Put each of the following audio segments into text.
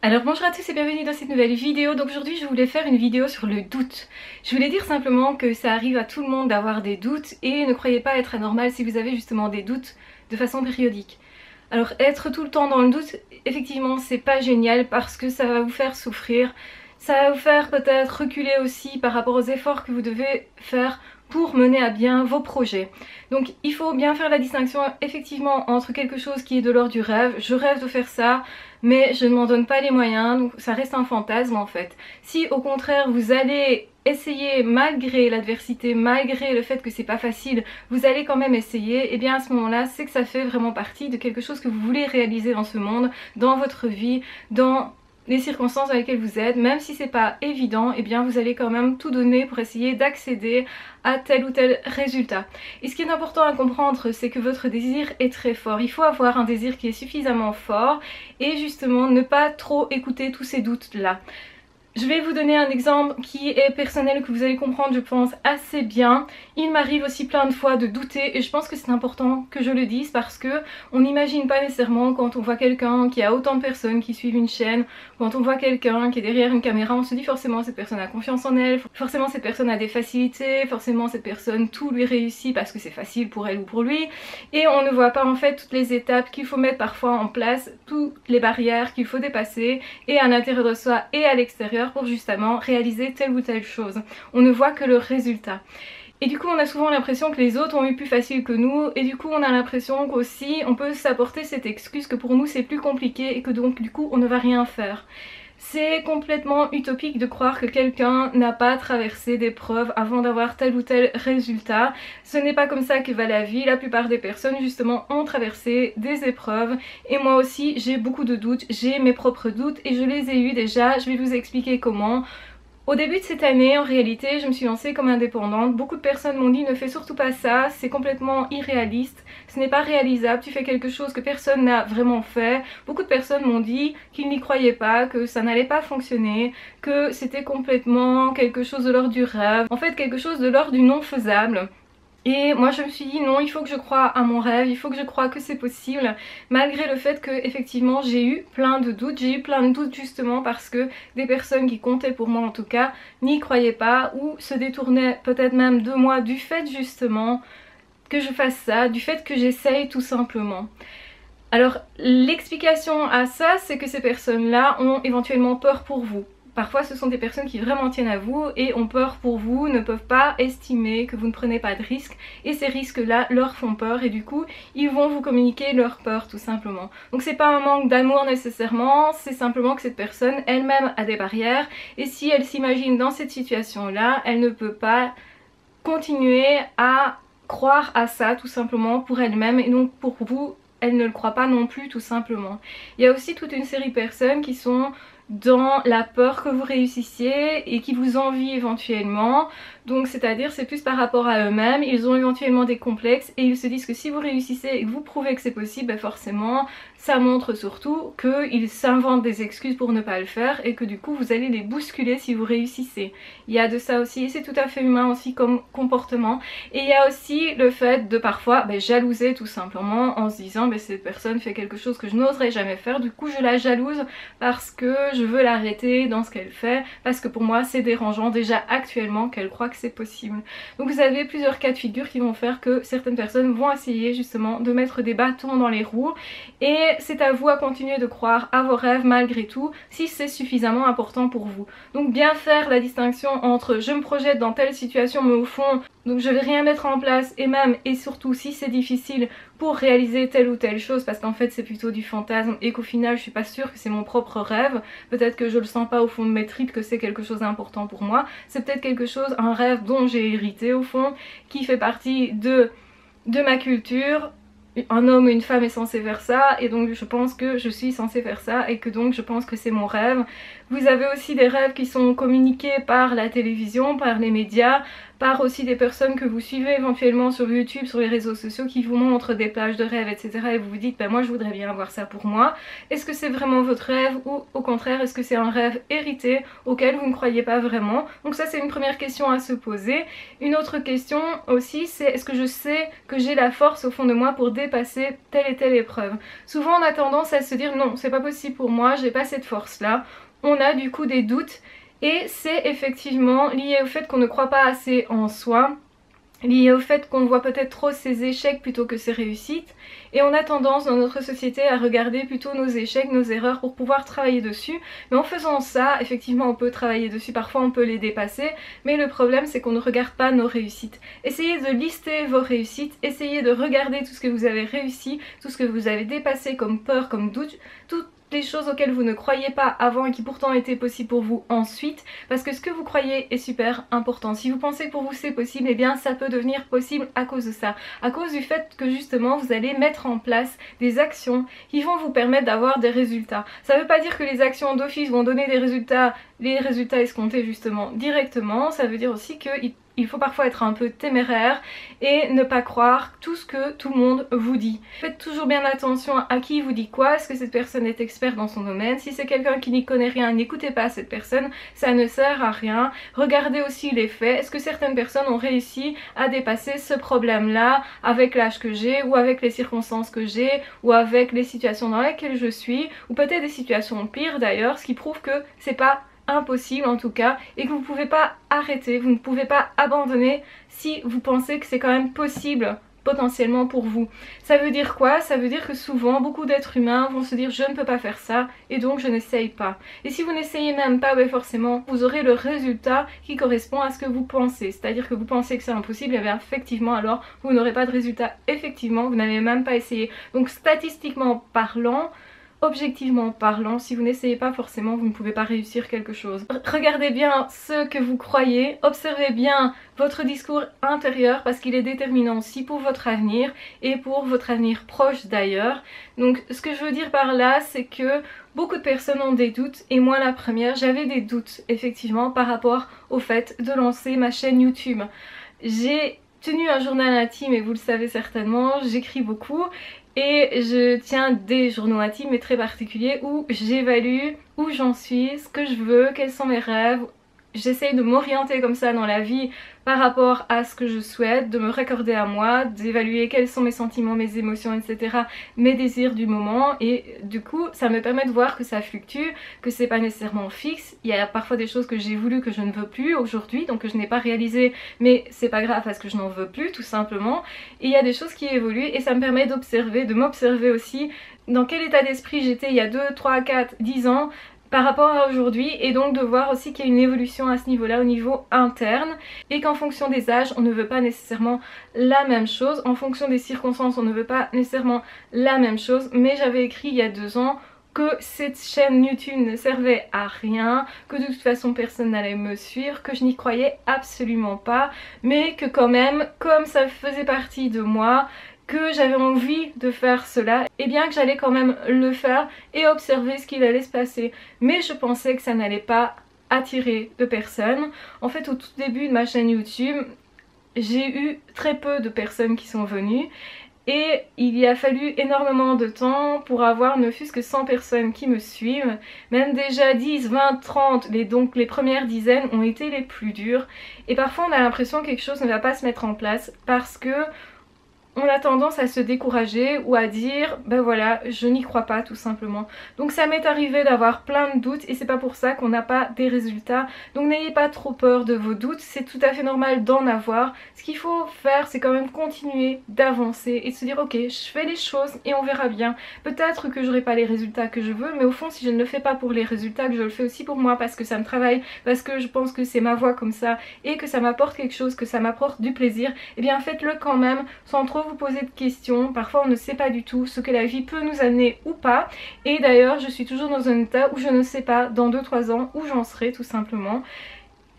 Alors bonjour à tous et bienvenue dans cette nouvelle vidéo. Donc aujourd'hui je voulais faire une vidéo sur le doute. Je voulais dire simplement que ça arrive à tout le monde d'avoir des doutes et ne croyez pas être anormal si vous avez justement des doutes de façon périodique. Alors être tout le temps dans le doute, effectivement c'est pas génial parce que ça va vous faire souffrir. Ça va vous faire peut-être reculer aussi par rapport aux efforts que vous devez faire pour mener à bien vos projets. Donc il faut bien faire la distinction effectivement entre quelque chose qui est de l'ordre du rêve, je rêve de faire ça mais je ne m'en donne pas les moyens, donc ça reste un fantasme en fait. Si au contraire vous allez essayer malgré l'adversité, malgré le fait que c'est pas facile, vous allez quand même essayer, et bien à ce moment-là c'est que ça fait vraiment partie de quelque chose que vous voulez réaliser dans ce monde, dans votre vie, dans les circonstances dans lesquelles vous êtes, même si c'est pas évident, et bien vous allez quand même tout donner pour essayer d'accéder à tel ou tel résultat. Et ce qui est important à comprendre, c'est que votre désir est très fort. Il faut avoir un désir qui est suffisamment fort et justement ne pas trop écouter tous ces doutes là. Je vais vous donner un exemple qui est personnel, que vous allez comprendre je pense assez bien. Il m'arrive aussi plein de fois de douter et je pense que c'est important que je le dise parce que on n'imagine pas nécessairement quand on voit quelqu'un qui a autant de personnes qui suivent une chaîne, quand on voit quelqu'un qui est derrière une caméra, on se dit forcément cette personne a confiance en elle, forcément cette personne a des facilités, forcément cette personne tout lui réussit parce que c'est facile pour elle ou pour lui, et on ne voit pas en fait toutes les étapes qu'il faut mettre parfois en place, toutes les barrières qu'il faut dépasser et à l'intérieur de soi et à l'extérieur pour justement réaliser telle ou telle chose. On ne voit que le résultat. Et du coup on a souvent l'impression que les autres ont eu plus facile que nous et du coup on a l'impression qu'aussi on peut s'apporter cette excuse que pour nous c'est plus compliqué et que donc du coup on ne va rien faire. C'est complètement utopique de croire que quelqu'un n'a pas traversé d'épreuves avant d'avoir tel ou tel résultat. Ce n'est pas comme ça que va la vie. La plupart des personnes justement ont traversé des épreuves et moi aussi j'ai beaucoup de doutes, j'ai mes propres doutes et je les ai eus déjà. Je vais vous expliquer comment. Au début de cette année, en réalité, je me suis lancée comme indépendante. Beaucoup de personnes m'ont dit ne fais surtout pas ça, c'est complètement irréaliste, ce n'est pas réalisable, tu fais quelque chose que personne n'a vraiment fait. Beaucoup de personnes m'ont dit qu'ils n'y croyaient pas, que ça n'allait pas fonctionner, que c'était complètement quelque chose de l'ordre du rêve, en fait quelque chose de l'ordre du non faisable. Et moi je me suis dit non, il faut que je croie à mon rêve, il faut que je croie que c'est possible, malgré le fait que effectivement j'ai eu plein de doutes. J'ai eu plein de doutes justement parce que des personnes qui comptaient pour moi en tout cas n'y croyaient pas ou se détournaient peut-être même de moi du fait justement que je fasse ça, du fait que j'essaye tout simplement. Alors l'explication à ça, c'est que ces personnes-là ont éventuellement peur pour vous. Parfois ce sont des personnes qui vraiment tiennent à vous et ont peur pour vous, ne peuvent pas estimer que vous ne prenez pas de risques et ces risques-là leur font peur et du coup ils vont vous communiquer leur peur tout simplement. Donc c'est pas un manque d'amour nécessairement, c'est simplement que cette personne elle-même a des barrières et si elle s'imagine dans cette situation-là, elle ne peut pas continuer à croire à ça tout simplement pour elle-même et donc pour vous, elle ne le croit pas non plus tout simplement. Il y a aussi toute une série de personnes qui sont dans la peur que vous réussissiez et qui vous envient éventuellement. Donc c'est-à-dire c'est plus par rapport à eux-mêmes, ils ont éventuellement des complexes et ils se disent que si vous réussissez et que vous prouvez que c'est possible, ben forcément ça montre surtout qu'ils s'inventent des excuses pour ne pas le faire et que du coup vous allez les bousculer si vous réussissez. Il y a de ça aussi et c'est tout à fait humain aussi comme comportement. Et il y a aussi le fait de parfois jalouser tout simplement en se disant cette personne fait quelque chose que je n'oserais jamais faire, du coup je la jalouse parce que je veux l'arrêter dans ce qu'elle fait, parce que pour moi c'est dérangeant déjà actuellement qu'elle croit que c'est possible. Donc vous avez plusieurs cas de figure qui vont faire que certaines personnes vont essayer justement de mettre des bâtons dans les roues et c'est à vous à continuer de croire à vos rêves malgré tout si c'est suffisamment important pour vous. Donc bien faire la distinction entre je me projette dans telle situation mais au fond donc je vais rien mettre en place et même et surtout si c'est difficile pour réaliser telle ou telle chose parce qu'en fait c'est plutôt du fantasme et qu'au final je suis pas sûre que c'est mon propre rêve, peut-être que je le sens pas au fond de mes tripes que c'est quelque chose d'important pour moi, c'est peut-être quelque chose, un rêve dont j'ai hérité au fond, qui fait partie de ma culture. Un homme ou une femme est censé faire ça et donc je pense que je suis censée faire ça et que donc je pense que c'est mon rêve. Vous avez aussi des rêves qui sont communiqués par la télévision, par les médias, par aussi des personnes que vous suivez éventuellement sur YouTube, sur les réseaux sociaux qui vous montrent des plages de rêve, etc. et vous vous dites ben moi je voudrais bien avoir ça pour moi. Est-ce que c'est vraiment votre rêve ou au contraire est-ce que c'est un rêve hérité auquel vous ne croyez pas vraiment? Donc ça c'est une première question à se poser. Une autre question aussi c'est est-ce que je sais que j'ai la force au fond de moi pour dépasser telle et telle épreuve? Souvent on a tendance à se dire non c'est pas possible pour moi, j'ai pas cette force là. On a du coup des doutes et c'est effectivement lié au fait qu'on ne croit pas assez en soi, lié au fait qu'on voit peut-être trop ses échecs plutôt que ses réussites et on a tendance dans notre société à regarder plutôt nos échecs, nos erreurs pour pouvoir travailler dessus, mais en faisant ça effectivement on peut travailler dessus, parfois on peut les dépasser, mais le problème c'est qu'on ne regarde pas nos réussites. Essayez de lister vos réussites, essayez de regarder tout ce que vous avez réussi, tout ce que vous avez dépassé comme peur, comme doute, tout les choses auxquelles vous ne croyez pas avant et qui pourtant étaient possibles pour vous ensuite, parce que ce que vous croyez est super important. Si vous pensez que pour vous c'est possible, eh bien ça peut devenir possible à cause de ça, à cause du fait que justement vous allez mettre en place des actions qui vont vous permettre d'avoir des résultats. Ça ne veut pas dire que les actions d'office vont donner des résultats, les résultats escomptés justement directement, ça veut dire aussi que il faut parfois être un peu téméraire et ne pas croire tout ce que tout le monde vous dit. Faites toujours bien attention à qui vous dit quoi, est-ce que cette personne est experte dans son domaine. Si c'est quelqu'un qui n'y connaît rien, n'écoutez pas cette personne, ça ne sert à rien. Regardez aussi les faits, est-ce que certaines personnes ont réussi à dépasser ce problème-là avec l'âge que j'ai ou avec les circonstances que j'ai ou avec les situations dans lesquelles je suis ou peut-être des situations pires d'ailleurs, ce qui prouve que c'est pas impossible en tout cas et que vous ne pouvez pas arrêter, vous ne pouvez pas abandonner si vous pensez que c'est quand même possible potentiellement pour vous. Ça veut dire quoi? Ça veut dire que souvent beaucoup d'êtres humains vont se dire je ne peux pas faire ça et donc je n'essaye pas. Et si vous n'essayez même pas, ben forcément vous aurez le résultat qui correspond à ce que vous pensez. C'est-à-dire que vous pensez que c'est impossible, et bien effectivement alors vous n'aurez pas de résultat. Effectivement vous n'avez même pas essayé. Donc statistiquement parlant, objectivement parlant, si vous n'essayez pas forcément vous ne pouvez pas réussir quelque chose. Regardez bien ce que vous croyez, observez bien votre discours intérieur parce qu'il est déterminant aussi pour votre avenir et pour votre avenir proche d'ailleurs. Donc ce que je veux dire par là c'est que beaucoup de personnes ont des doutes et moi la première j'avais des doutes effectivement par rapport au fait de lancer ma chaîne YouTube. J'ai tenu un journal intime et vous le savez certainement, j'écris beaucoup et je tiens des journaux intimes mais très particuliers où j'évalue où j'en suis, ce que je veux, quels sont mes rêves. J'essaye de m'orienter comme ça dans la vie par rapport à ce que je souhaite, de me raccorder à moi, d'évaluer quels sont mes sentiments, mes émotions, etc. mes désirs du moment et du coup ça me permet de voir que ça fluctue, que c'est pas nécessairement fixe. Il y a parfois des choses que j'ai voulu que je ne veux plus aujourd'hui, donc que je n'ai pas réalisé mais c'est pas grave parce que je n'en veux plus tout simplement. Et il y a des choses qui évoluent et ça me permet d'observer, de m'observer aussi dans quel état d'esprit j'étais il y a 2, 3, 4, 10 ans par rapport à aujourd'hui et donc de voir aussi qu'il y a une évolution à ce niveau-là au niveau interne et qu'en fonction des âges on ne veut pas nécessairement la même chose, en fonction des circonstances on ne veut pas nécessairement la même chose, mais j'avais écrit il y a 2 ans que cette chaîne YouTube ne servait à rien, que de toute façon personne n'allait me suivre, que je n'y croyais absolument pas, mais que quand même, comme ça faisait partie de moi, que j'avais envie de faire cela, et bien que j'allais quand même le faire et observer ce qu'il allait se passer. Mais je pensais que ça n'allait pas attirer de personnes. En fait au tout début de ma chaîne YouTube, j'ai eu très peu de personnes qui sont venues. Et il y a fallu énormément de temps pour avoir ne fût-ce que 100 personnes qui me suivent. Même déjà 10, 20, 30, donc les premières dizaines ont été les plus dures. Et parfois on a l'impression que quelque chose ne va pas se mettre en place parce que on a tendance à se décourager ou à dire ben voilà je n'y crois pas tout simplement. Donc ça m'est arrivé d'avoir plein de doutes et c'est pas pour ça qu'on n'a pas des résultats. Donc n'ayez pas trop peur de vos doutes, c'est tout à fait normal d'en avoir. Ce qu'il faut faire c'est quand même continuer d'avancer et de se dire ok je fais les choses et on verra bien. Peut-être que j'aurai pas les résultats que je veux mais au fond si je ne le fais pas pour les résultats, que je le fais aussi pour moi parce que ça me travaille, parce que je pense que c'est ma voie comme ça et que ça m'apporte quelque chose, que ça m'apporte du plaisir, et bien faites-le quand même sans trop vous poser de questions. Parfois on ne sait pas du tout ce que la vie peut nous amener ou pas et d'ailleurs je suis toujours dans un état où je ne sais pas dans 2-3 ans où j'en serai tout simplement.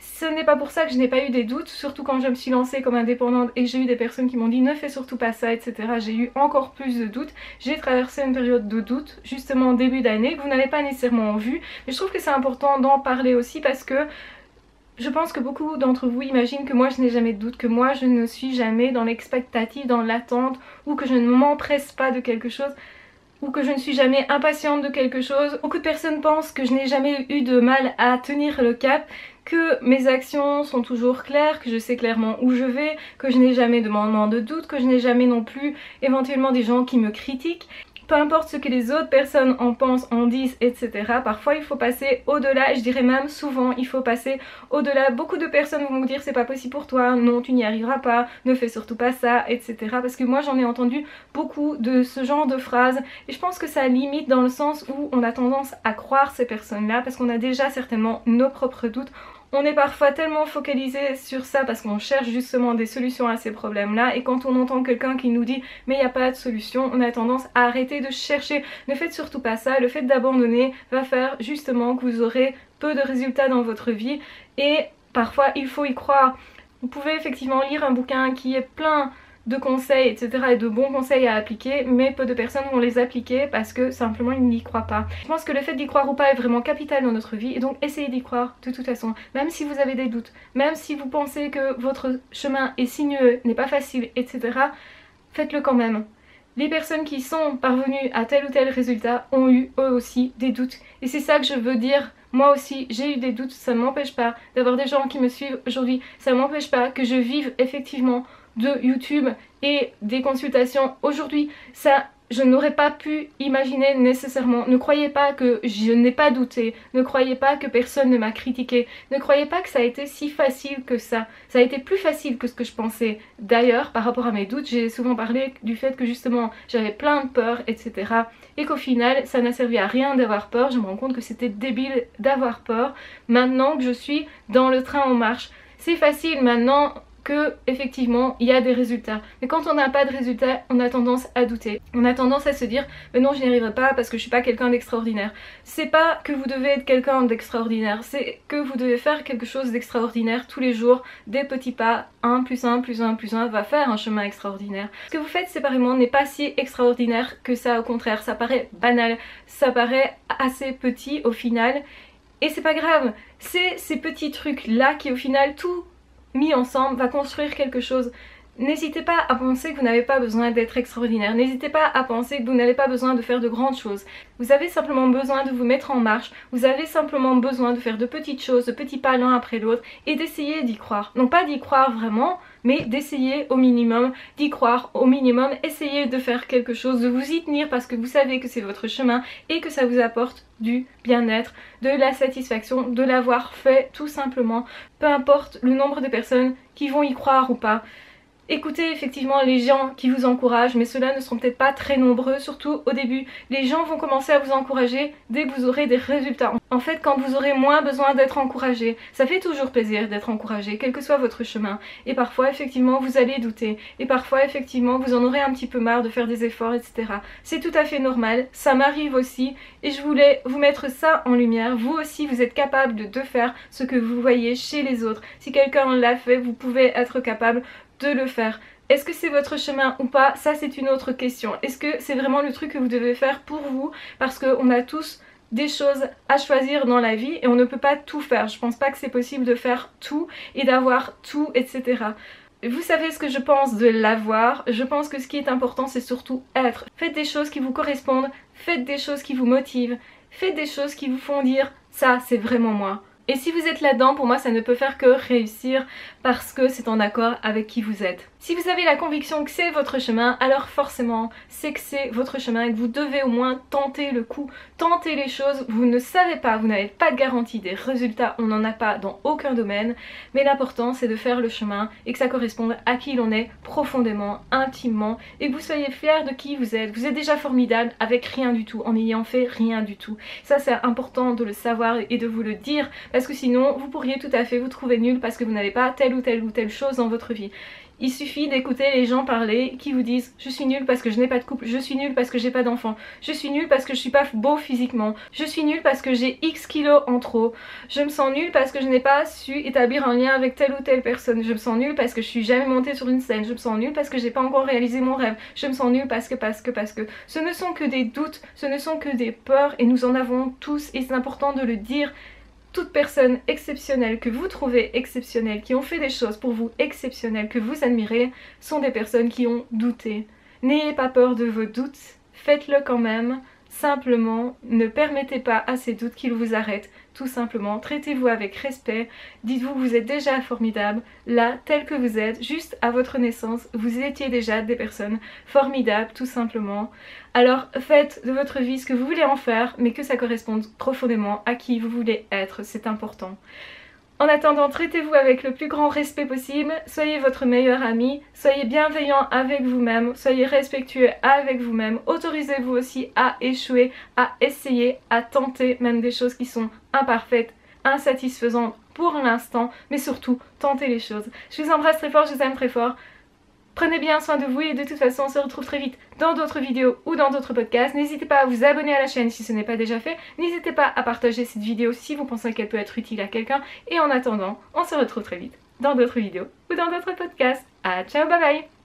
Ce n'est pas pour ça que je n'ai pas eu des doutes, surtout quand je me suis lancée comme indépendante et que j'ai eu des personnes qui m'ont dit ne fais surtout pas ça, etc. J'ai eu encore plus de doutes. J'ai traversé une période de doute justement en début d'année que vous n'avez pas nécessairement vu, mais je trouve que c'est important d'en parler aussi parce que Je pense que beaucoup d'entre vous imaginent que moi je n'ai jamais de doute, que moi je ne suis jamais dans l'expectative, dans l'attente, ou que je ne m'empresse pas de quelque chose, ou que je ne suis jamais impatiente de quelque chose. Beaucoup de personnes pensent que je n'ai jamais eu de mal à tenir le cap, que mes actions sont toujours claires, que je sais clairement où je vais, que je n'ai jamais de moment de doute, que je n'ai jamais non plus éventuellement des gens qui me critiquent. Peu importe ce que les autres personnes en pensent, en disent, etc. Parfois il faut passer au-delà, je dirais même souvent il faut passer au-delà. Beaucoup de personnes vont vous dire c'est pas possible pour toi, non tu n'y arriveras pas, ne fais surtout pas ça, etc. Parce que moi j'en ai entendu beaucoup de ce genre de phrases et je pense que ça limite dans le sens où on a tendance à croire ces personnes-là parce qu'on a déjà certainement nos propres doutes. On est parfois tellement focalisé sur ça parce qu'on cherche justement des solutions à ces problèmes-là et quand on entend quelqu'un qui nous dit mais il n'y a pas de solution, on a tendance à arrêter de chercher. Ne faites surtout pas ça, le fait d'abandonner va faire justement que vous aurez peu de résultats dans votre vie et parfois il faut y croire. Vous pouvez effectivement lire un bouquin qui est plein de conseils, etc. et de bons conseils à appliquer, mais peu de personnes vont les appliquer parce que simplement ils n'y croient pas. Je pense que le fait d'y croire ou pas est vraiment capital dans notre vie et donc essayez d'y croire de toute façon. Même si vous avez des doutes, même si vous pensez que votre chemin est sinueux, n'est pas facile, etc. faites-le quand même. Les personnes qui sont parvenues à tel ou tel résultat ont eu eux aussi des doutes et c'est ça que je veux dire. Moi aussi j'ai eu des doutes, ça ne m'empêche pas d'avoir des gens qui me suivent aujourd'hui, ça ne m'empêche pas que je vive effectivement de YouTube et des consultations aujourd'hui. Ça, je n'aurais pas pu imaginer nécessairement. Ne croyez pas que je n'ai pas douté, ne croyez pas que personne ne m'a critiqué, ne croyez pas que ça a été si facile que ça. Ça a été plus facile que ce que je pensais. D'ailleurs, par rapport à mes doutes, j'ai souvent parlé du fait que justement j'avais plein de peurs, etc. Et qu'au final, ça n'a servi à rien d'avoir peur. Je me rends compte que c'était débile d'avoir peur. Maintenant que je suis dans le train en marche, c'est facile maintenant que effectivement il y a des résultats. Mais quand on n'a pas de résultats, on a tendance à douter. On a tendance à se dire mais non je n'y arriverai pas parce que je suis pas quelqu'un d'extraordinaire. C'est pas que vous devez être quelqu'un d'extraordinaire, c'est que vous devez faire quelque chose d'extraordinaire tous les jours, des petits pas, 1 plus 1 plus 1 plus 1 va faire un chemin extraordinaire. Ce que vous faites séparément n'est pas si extraordinaire que ça, au contraire, ça paraît banal, ça paraît assez petit au final. Et c'est pas grave, c'est ces petits trucs là qui au final tout mis ensemble va construire quelque chose. N'hésitez pas à penser que vous n'avez pas besoin d'être extraordinaire, n'hésitez pas à penser que vous n'avez pas besoin de faire de grandes choses. Vous avez simplement besoin de vous mettre en marche, vous avez simplement besoin de faire de petites choses, de petits pas l'un après l'autre et d'essayer d'y croire. Non pas d'y croire vraiment, mais d'essayer au minimum, d'y croire au minimum, essayer de faire quelque chose, de vous y tenir parce que vous savez que c'est votre chemin et que ça vous apporte du bien-être, de la satisfaction, de l'avoir fait tout simplement, peu importe le nombre de personnes qui vont y croire ou pas. Écoutez effectivement les gens qui vous encouragent, mais ceux-là ne seront peut-être pas très nombreux, surtout au début. Les gens vont commencer à vous encourager dès que vous aurez des résultats. En fait, quand vous aurez moins besoin d'être encouragé, ça fait toujours plaisir d'être encouragé, quel que soit votre chemin. Et parfois, effectivement, vous allez douter. Et parfois, effectivement, vous en aurez un petit peu marre de faire des efforts, etc. C'est tout à fait normal, ça m'arrive aussi. Et je voulais vous mettre ça en lumière. Vous aussi, vous êtes capable de faire ce que vous voyez chez les autres. Si quelqu'un l'a fait, vous pouvez être capable de le faire. Est-ce que c'est votre chemin ou pas? Ça c'est une autre question. Est-ce que c'est vraiment le truc que vous devez faire pour vous? Parce qu'on a tous des choses à choisir dans la vie et on ne peut pas tout faire. Je pense pas que c'est possible de faire tout et d'avoir tout, etc. Vous savez ce que je pense de l'avoir. Je pense que ce qui est important c'est surtout être. Faites des choses qui vous correspondent, faites des choses qui vous motivent, faites des choses qui vous font dire ça c'est vraiment moi. Et si vous êtes là-dedans, pour moi ça ne peut faire que réussir parce que c'est en accord avec qui vous êtes. Si vous avez la conviction que c'est votre chemin, alors forcément c'est que c'est votre chemin et que vous devez au moins tenter le coup, tenter les choses. Vous ne savez pas, vous n'avez pas de garantie des résultats, on n'en a pas dans aucun domaine, mais l'important c'est de faire le chemin et que ça corresponde à qui l'on est profondément, intimement et que vous soyez fiers de qui vous êtes. Vous êtes déjà formidable avec rien du tout, en n'ayant fait rien du tout. Ça c'est important de le savoir et de vous le dire parce que sinon vous pourriez tout à fait vous trouver nul parce que vous n'avez pas telle ou telle chose dans votre vie. Il suffit d'écouter les gens parler qui vous disent je suis nulle parce que je n'ai pas de couple, je suis nulle parce que j'ai pas d'enfant, je suis nulle parce que je suis pas beau physiquement, je suis nulle parce que j'ai X kilos en trop, je me sens nulle parce que je n'ai pas su établir un lien avec telle ou telle personne, je me sens nulle parce que je suis jamais montée sur une scène, je me sens nulle parce que j'ai pas encore réalisé mon rêve, je me sens nulle parce que. Ce ne sont que des doutes, ce ne sont que des peurs et nous en avons tous et c'est important de le dire. Toute personne exceptionnelle que vous trouvez exceptionnelle, qui ont fait des choses pour vous exceptionnelles, que vous admirez, sont des personnes qui ont douté. N'ayez pas peur de vos doutes, faites-le quand même. Simplement, ne permettez pas à ces doutes qu'ils vous arrêtent. Tout simplement, traitez-vous avec respect. Dites-vous que vous êtes déjà formidable. Là, tel que vous êtes, juste à votre naissance, vous étiez déjà des personnes formidables, tout simplement. Alors, faites de votre vie ce que vous voulez en faire, mais que ça corresponde profondément à qui vous voulez être. C'est important. En attendant, traitez-vous avec le plus grand respect possible, soyez votre meilleur ami, soyez bienveillant avec vous-même, soyez respectueux avec vous-même, autorisez-vous aussi à échouer, à essayer, à tenter même des choses qui sont imparfaites, insatisfaisantes pour l'instant, mais surtout, tentez les choses. Je vous embrasse très fort, je vous aime très fort. Prenez bien soin de vous et de toute façon on se retrouve très vite dans d'autres vidéos ou dans d'autres podcasts. N'hésitez pas à vous abonner à la chaîne si ce n'est pas déjà fait. N'hésitez pas à partager cette vidéo si vous pensez qu'elle peut être utile à quelqu'un. Et en attendant, on se retrouve très vite dans d'autres vidéos ou dans d'autres podcasts. Ah, ciao, bye bye!